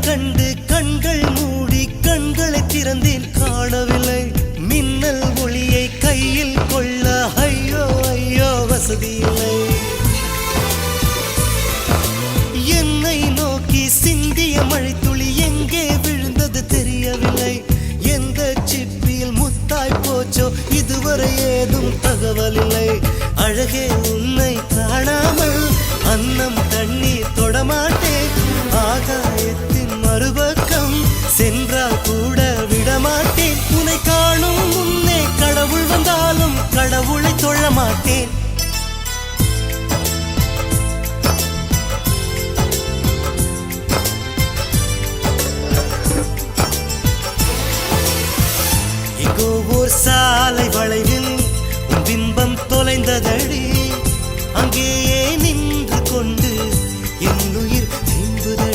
கண்டு கண்கள் மூடி கண்களை திறந்தேன் காணவில்லை மின்னல் ஒளியை கையில் கொள்ள ஐயோ ஐயோ வசதியில்லை என்னை நோக்கி சிந்திய மழைத்துளி எங்கே விழுந்தது தெரியவில்லை எந்த சிப்பியில் முத்தாய் போச்சோ இதுவரை ஏதும் தகவல் இல்லை அழகே உன்னை காணாமல் அன்னம் தண்ணீர் தொடமாட்டேன் ஆகாயத்தின் மறுபக்கம் சென்றால் கூட விடமாட்டேன் உன்னை காணும் முன்னே கடவுள் வந்தாலும் கடவுளை தொழ மாட்டேன்